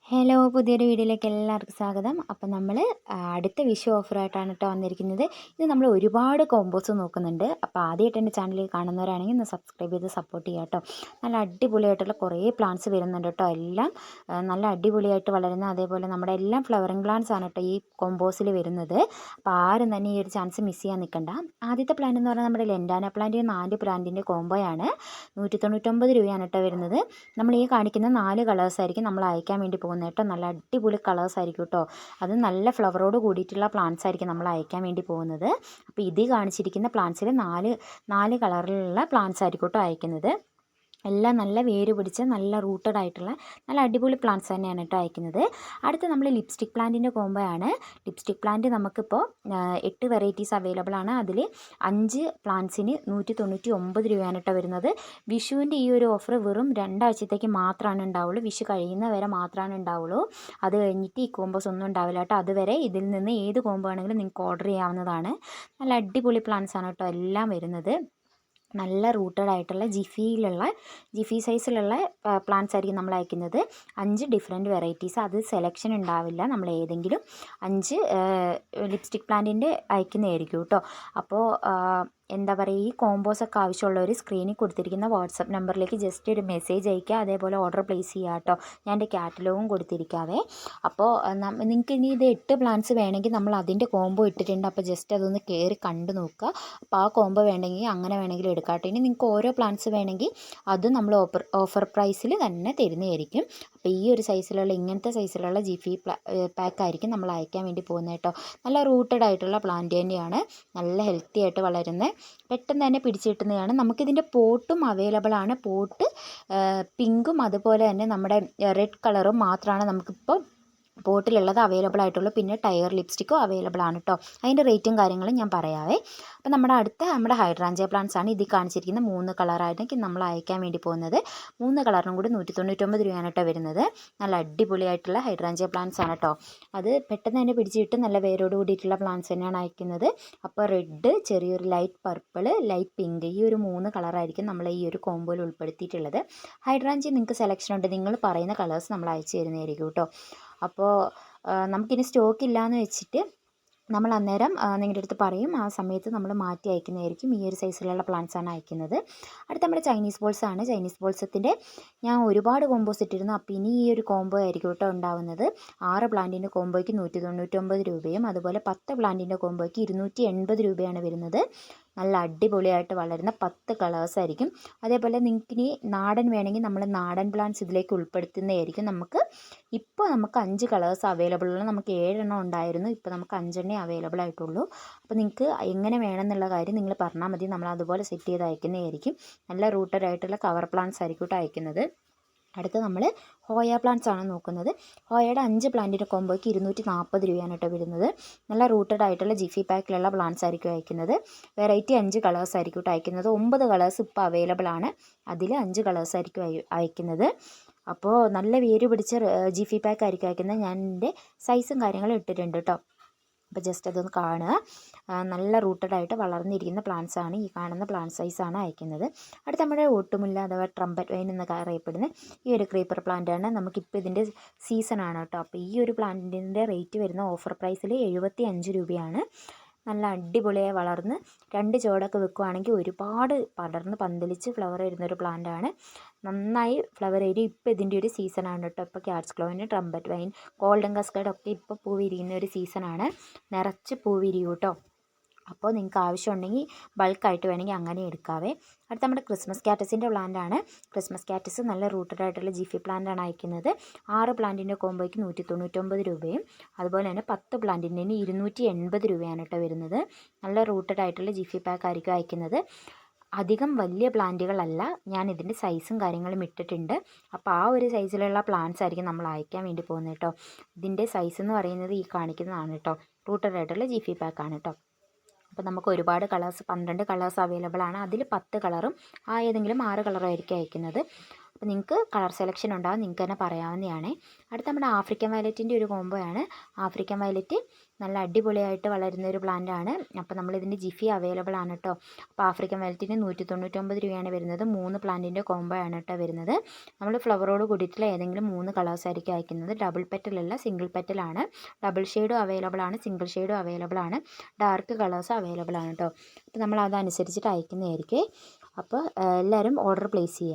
Hello, പുതിയൊരു വീഡിയോയിലേക്ക് എല്ലാവർക്കും സ്വാഗതം. അപ്പം നമ്മൾ അടുത്ത വിഷു ഓഫറായിട്ടാണ് കേട്ടോ വന്നിരിക്കുന്നത്. ഇത് നമ്മൾ ഒരുപാട് കോമ്പോസ് നോക്കുന്നുണ്ട്. അപ്പോൾ ആദ്യമായിട്ട് എൻ്റെ ചാനലിൽ കാണുന്നവരാണെങ്കിൽ ഒന്ന് സബ്സ്ക്രൈബ് ചെയ്ത് സപ്പോർട്ട് ചെയ്യുക കേട്ടോ. നല്ല അടിപൊളിയായിട്ടുള്ള കുറേ പ്ലാന്റ്സ് വരുന്നുണ്ട് കേട്ടോ. എല്ലാം നല്ല അടിപൊളിയായിട്ട് വളരുന്ന, അതേപോലെ നമ്മുടെ എല്ലാം ഫ്ലവറിങ് പ്ലാന്റ്സ് ആണ് കേട്ടോ ഈ കോമ്പോസിൽ വരുന്നത്. അപ്പോൾ ആരും തന്നെ ഈ ഒരു ചാൻസ് മിസ് ചെയ്യാൻ നിൽക്കണ്ട. ആദ്യത്തെ പ്ലാന്റ് എന്ന് പറഞ്ഞാൽ നമ്മുടെ ലെൻഡാന പ്ലാന്റ് 4 പ്ലാന്റിൻ്റെ കോമ്പോയാണ്. 199 രൂപയാണ് കേട്ടോ വരുന്നത്. നമ്മൾ ഈ കാണിക്കുന്ന 4 കളേഴ്സ് ആയിരിക്കും നമ്മൾ അയക്കാൻ വേണ്ടി പോകുന്നത് കേട്ടോ. നല്ല അടിപൊളി കളേഴ്സ് ആയിരിക്കും കേട്ടോ. അത് നല്ല ഫ്ലവറോട് കൂടിയിട്ടുള്ള പ്ലാന്റ്സ് ആയിരിക്കും നമ്മൾ അയക്കാൻ വേണ്ടി പോകുന്നത്. അപ്പോൾ ഇതിൽ കാണിച്ചിരിക്കുന്ന പ്ലാന്റ്സിൽ നാല് കളറിലുള്ള പ്ലാന്റ്സ് ആയിരിക്കും കേട്ടോ അയക്കുന്നത്. എല്ലാം നല്ല വേര് പിടിച്ച് നല്ല റൂട്ടഡ് ആയിട്ടുള്ള നല്ല അടിപൊളി പ്ലാന്റ്സ് തന്നെയാണ് കേട്ടോ അയക്കുന്നത്. അടുത്ത നമ്മൾ ലിപ്സ്റ്റിക് പ്ലാന്റിൻ്റെ കോമ്പോയാണ്. ലിപ്സ്റ്റിക് പ്ലാന്റ് നമുക്കിപ്പോൾ 8 വെറൈറ്റീസ് അവൈലബിൾ ആണ്. അതിൽ 5 പ്ലാന്റ്സിന് 199 രൂപയാണ് കേട്ടോ വരുന്നത്. വിഷുവിൻ്റെ ഈ ഒരു ഓഫർ വെറും 2 ആഴ്ചത്തേക്ക് മാത്രമാണ് ഉണ്ടാവുള്ളൂ. വിഷു കഴിയുന്ന വരെ മാത്രമാണ് ഉണ്ടാവുള്ളൂ. അത് കഴിഞ്ഞിട്ട് ഈ കോമ്പോസ് ഒന്നും ഉണ്ടാവില്ല കേട്ടോ. അതുവരെ ഇതിൽ നിന്ന് ഏത് കോമ്പോ ആണെങ്കിലും നിങ്ങൾക്ക് ഓർഡർ ചെയ്യാവുന്നതാണ്. നല്ല അടിപൊളി പ്ലാന്റ്സ് ആണ് കേട്ടോ എല്ലാം വരുന്നത്. നല്ല റൂട്ടഡ് ആയിട്ടുള്ള ജിഫി സൈസിലുള്ള പ്ലാന്റ്സ് ആയിരിക്കും നമ്മൾ അയക്കുന്നത്. 5 ഡിഫറെൻറ്റ് വെറൈറ്റീസ്, അത് സെലക്ഷൻ ഉണ്ടാവില്ല. നമ്മൾ ഏതെങ്കിലും 5 ലിപ്സ്റ്റിക് പ്ലാന്റിൻ്റെ അയക്കുന്നതായിരിക്കും കേട്ടോ. അപ്പോൾ എന്താ പറയുക, ഈ കോമ്പോസൊക്കെ ആവശ്യമുള്ളവർ സ്ക്രീനിൽ കൊടുത്തിരിക്കുന്ന വാട്സപ്പ് നമ്പറിലേക്ക് ജസ്റ്റ് ഒരു മെസ്സേജ് അയക്കുക. അതേപോലെ ഓർഡർ പ്ലേസ് ചെയ്യുക കേട്ടോ. ഞാൻ എൻ്റെ കാറ്റലോഗും കൊടുത്തിരിക്കാവേ. അപ്പോൾ നിങ്ങൾക്ക് ഇനി ഇത് 8 പ്ലാന്റ്സ് വേണമെങ്കിൽ നമ്മൾ അതിൻ്റെ കോംബോ ഇട്ടിട്ടുണ്ട്. അപ്പോൾ ജസ്റ്റ് അതൊന്ന് കയറി കണ്ടു നോക്കുക. അപ്പോൾ ആ കോംബോ വേണമെങ്കിൽ അങ്ങനെ വേണമെങ്കിലും എടുക്കാം കേട്ടോ. ഇനി നിങ്ങൾക്ക് ഓരോ പ്ലാന്റ്സ് വേണമെങ്കിൽ അതും നമ്മൾ ഓഫർ പ്രൈസിൽ തന്നെ തരുന്നതായിരിക്കും. അപ്പോൾ ഈ ഒരു സൈസിലുള്ള ഇങ്ങനത്തെ സൈസിലുള്ള ജിഫി പാക്കായിരിക്കും നമ്മൾ അയക്കാൻ വേണ്ടി പോകുന്നത് കേട്ടോ. നല്ല റൂട്ടഡ് ആയിട്ടുള്ള പ്ലാന്റ് തന്നെയാണ്. നല്ല ഹെൽത്തി ആയിട്ട് വളരുന്നത്, പെട്ടെന്ന് തന്നെ പിടിച്ചു കിട്ടുന്നതാണ്. നമുക്കിതിൻ്റെ പോട്ടും അവൈലബിൾ ആണ്. പോട്ട് പിങ്കും അതുപോലെ തന്നെ നമ്മുടെ റെഡ് കളറും മാത്രമാണ് നമുക്കിപ്പോൾ പോട്ടിലുള്ളത് അവൈലബിൾ ആയിട്ടുള്ളൂ. പിന്നെ ടയർ ലിപ്സ്റ്റിക്കും അവൈലബിൾ ആണ് കേട്ടോ. അതിൻ്റെ റേറ്റും കാര്യങ്ങളും ഞാൻ പറയാവേ. അപ്പോൾ നമ്മുടെ ഹൈഡ്രാഞ്ചിയ പ്ലാന്റ്സ് ആണ് ഇതിൽ കാണിച്ചിരിക്കുന്ന 3 കളറായിരിക്കും നമ്മൾ അയക്കാൻ വേണ്ടി പോകുന്നത്. 3 കളറിനും കൂടി 199 രൂപയാണ് കേട്ടോ വരുന്നത്. നല്ല അടിപൊളിയായിട്ടുള്ള ഹൈഡ്രാഞ്ചിയ പ്ലാന്റ്സ് ആണ് കേട്ടോ. അത് പെട്ടെന്ന് തന്നെ പിടിച്ചിട്ട് നല്ല വേരോട് കൂടിയിട്ടുള്ള പ്ലാന്റ്സ് തന്നെയാണ് അയക്കുന്നത്. അപ്പോൾ റെഡ്, ചെറിയൊരു ലൈറ്റ് പർപ്പിൾ, ലൈറ്റ് പിങ്ക്, ഈ ഒരു 3 കളറായിരിക്കും നമ്മൾ ഈ ഒരു കോമ്പോയിൽ ഉൾപ്പെടുത്തിയിട്ടുള്ളത്. ഹൈഡ്രാഞ്ചിയ നിങ്ങൾക്ക് സെലക്ഷൻ ഉണ്ട്. നിങ്ങൾ പറയുന്ന കളേഴ്സ് നമ്മൾ അയച്ചു തരുന്നതായിരിക്കും കേട്ടോ. അപ്പോൾ നമുക്കിനി സ്റ്റോക്ക് ഇല്ലയെന്ന് വെച്ചിട്ട് നമ്മൾ അന്നേരം നിങ്ങളുടെ അടുത്ത് പറയും. ആ സമയത്ത് നമ്മൾ മാറ്റി അയക്കുന്നതായിരിക്കും. ഈ ഒരു സൈസിലുള്ള പ്ലാന്റ്സ് ആണ് അയക്കുന്നത്. അടുത്ത നമ്മുടെ ചൈനീസ് ബോൾസ് ആണ്. ചൈനീസ് ബോൾസത്തിൻ്റെ ഞാൻ ഒരുപാട് കോമ്പോസ് ഇട്ടിരുന്നു. അപ്പോൾ ഇനി ഈ ഒരു കോംബോ ആയിരിക്കും കേട്ടോ ഉണ്ടാവുന്നത്. 6 പ്ലാന്റിൻ്റെ കോംബോയ്ക്ക് 199 രൂപയും അതുപോലെ 10 പ്ലാന്റിൻ്റെ കോംബോയ്ക്ക് 280 രൂപയാണ് വരുന്നത്. നല്ല അടിപൊളിയായിട്ട് വളരുന്ന 10 കളേഴ്സ് ആയിരിക്കും. അതേപോലെ നിങ്ങൾക്ക് ഇനി നാടൻ വേണമെങ്കിൽ നമ്മൾ നാടൻ പ്ലാന്റ്സ് ഇതിലേക്ക് ഉൾപ്പെടുത്തുന്നതായിരിക്കും. ഇപ്പോൾ നമുക്ക് 5 കളേഴ്സ് അവൈലബിൾ ഉള്ളൂ. നമുക്ക് 7 എണ്ണം ഉണ്ടായിരുന്നു. ഇപ്പോൾ നമുക്ക് 5 എണ്ണേ അവൈലബിൾ ആയിട്ടുള്ളൂ. അപ്പോൾ നിങ്ങൾക്ക് എങ്ങനെ വേണമെന്നുള്ള കാര്യം നിങ്ങൾ പറഞ്ഞാൽ മതി. നമ്മൾ അതുപോലെ സെറ്റ് ചെയ്ത് അയക്കുന്നതായിരിക്കും. നല്ല റൂട്ടഡ് ആയിട്ടുള്ള കവർ പ്ലാന്റ്സ് ആയിരിക്കും കേട്ടോ അയക്കുന്നത്. അടുത്ത നമ്മൾ ഹോയ പ്ലാന്റ്സ് ആണ് നോക്കുന്നത്. ഹോയയുടെ 5 പ്ലാന്റിൻ്റെ കോമ്പോയ്ക്ക് 240 രൂപയാണ് കേട്ടോ വരുന്നത്. നല്ല റൂട്ടഡ് ആയിട്ടുള്ള ജിഫി പാക്കിലുള്ള പ്ലാന്റ്സ് ആയിരിക്കും അയക്കുന്നത്. വെറൈറ്റി 5 കളേഴ്സ് ആയിരിക്കും കേട്ടോ അയക്കുന്നത്. 9 കളേഴ്സ് ഇപ്പോൾ അവൈലബിൾ ആണ്. അതിൽ 5 കളേഴ്സ് ആയിരിക്കും അയക്കുന്നത്. അപ്പോൾ നല്ല വേര് പിടിച്ച ജിഫി പാക്ക് ആയിരിക്കും അയക്കുന്നത്. ഞാൻ എൻ്റെ സൈസും കാര്യങ്ങളും ഇട്ടിട്ടുണ്ട് കേട്ടോ. അപ്പോൾ ജസ്റ്റ് അതൊന്ന് കാണുക. നല്ല റൂട്ടഡായിട്ട് വളർന്നിരിക്കുന്ന പ്ലാന്റ്സ് ആണ്. ഈ കാണുന്ന പ്ലാന്റ് സൈസാണ് അയക്കുന്നത്. അടുത്ത നമ്മുടെ ഒട്ടുമുല്ല അഥവാ ട്രംപറ്റ് വൈൻ എന്നൊക്കെ അറിയപ്പെടുന്ന ഈ ഒരു ക്രീപ്പർ പ്ലാന്റാണ്. നമുക്കിപ്പോൾ ഇതിൻ്റെ സീസണാണ് കേട്ടോ. അപ്പോൾ ഈ ഒരു പ്ലാന്റിൻ്റെ റേറ്റ് വരുന്ന ഓഫർ പ്രൈസിൽ 75 രൂപയാണ്. നല്ല അടിപൊളിയായി വളർന്ന് 2 ചുവടൊക്കെ വെക്കുകയാണെങ്കിൽ ഒരുപാട് പടർന്ന് പന്തലിച്ച് ഫ്ലവർ വരുന്നൊരു പ്ലാന്റാണ്. നന്നായി ഫ്ലവർ വരും. ഇപ്പോൾ ഇതിൻ്റെ ഒരു സീസണാണ് കേട്ടോ. ഇപ്പോൾ ക്യാറ്റ്സ് ക്ലോവിന്, ട്രംപറ്റ് വൈൻ, ഗോൾഡൻ കസ്കേഡ് ഒക്കെ ഇപ്പോൾ പൂ വിരിയുന്ന ഒരു സീസണാണ്. നിറച്ച് പൂ വിരിയും കേട്ടോ. അപ്പോൾ നിങ്ങൾക്ക് ആവശ്യമുണ്ടെങ്കിൽ ബൾക്കായിട്ട് വേണമെങ്കിൽ അങ്ങനെ എടുക്കാവേ. അടുത്ത നമ്മുടെ ക്രിസ്മസ് കാറ്റസിൻ്റെ പ്ലാന്റാണ്. ക്രിസ്മസ് കാറ്റസ് നല്ല റൂട്ടഡ് ആയിട്ടുള്ള ജിഫി പ്ലാന്റാണ് അയക്കുന്നത്. 6 പ്ലാന്റിൻ്റെ കോമ്പോയ്ക്ക് 199 രൂപയും അതുപോലെ തന്നെ 10 പ്ലാന്റിന് 280 രൂപയാണ് കേട്ടോ വരുന്നത്. നല്ല റൂട്ടഡ് ആയിട്ടുള്ള ജിഫി പാക്ക് ആയിരിക്കും അയക്കുന്നത്. അധികം വലിയ പ്ലാന്റുകളല്ല. ഞാൻ ഇതിൻ്റെ സൈസും കാര്യങ്ങളും ഇട്ടിട്ടുണ്ട്. അപ്പോൾ ആ ഒരു സൈസിലുള്ള പ്ലാന്റ്സ് ആയിരിക്കും നമ്മൾ അയക്കാൻ വേണ്ടി പോകുന്നത് കേട്ടോ. ഇതിൻ്റെ സൈസ് എന്ന് പറയുന്നത് ഈ കാണിക്കുന്നതാണ് കേട്ടോ. റൂട്ടഡ് ആയിട്ടുള്ള ജിഫി പാക്കാണ് കേട്ടോ. അപ്പോൾ നമുക്ക് ഒരുപാട് കളേഴ്സ് 12 കളേഴ്സ് അവൈലബിൾ ആണ്. അതിൽ 10 കളറും ഏതെങ്കിലും 6 കളറും ആയിരിക്കും അയക്കുന്നത്. അപ്പോൾ അപ്പോൾ നിങ്ങൾക്ക് കളർ സെലക്ഷൻ ഉണ്ടാകും, നിങ്ങൾക്ക് തന്നെ പറയാവുന്നതാണ്. അടുത്ത നമ്മുടെ ആഫ്രിക്കൻ വയലറ്റിൻ്റെ ഒരു കോംബോയാണ്. ആഫ്രിക്കൻ വയലറ്റ് നല്ല അടിപൊളിയായിട്ട് വളരുന്ന ഒരു പ്ലാന്റ് ആണ്. അപ്പോൾ നമ്മളിതിൻ്റെ ജിഫി അവൈലബിൾ ആണ് കേട്ടോ. അപ്പോൾ ആഫ്രിക്കൻ വയലറ്റിന് 199 രൂപയാണ് വരുന്നത്. 3 പ്ലാന്റിൻ്റെ കോംബോ ആണ് കേട്ടോ വരുന്നത്. നമ്മൾ ഫ്ലവറോട് കൂടിയിട്ടുള്ള ഏതെങ്കിലും 3 കളേഴ്സ് ആയിരിക്കും അയക്കുന്നത്. ഡബിൾ പെറ്റലല്ല, സിംഗിൾ പെറ്റലാണ്. ഡബിൾ ഷെയ്ഡും അവൈലബിൾ ആണ്, സിംഗിൾ ഷെയ്ഡും അവൈലബിൾ ആണ്, ഡാർക്ക് കളേഴ്സ് അവൈലബിൾ ആണ് കേട്ടോ. അപ്പോൾ നമ്മൾ അതനുസരിച്ചിട്ട് അയക്കുന്നതായിരിക്കും. അപ്പോൾ എല്ലാവരും ഓർഡർ പ്ലേസ് ചെയ്യുക.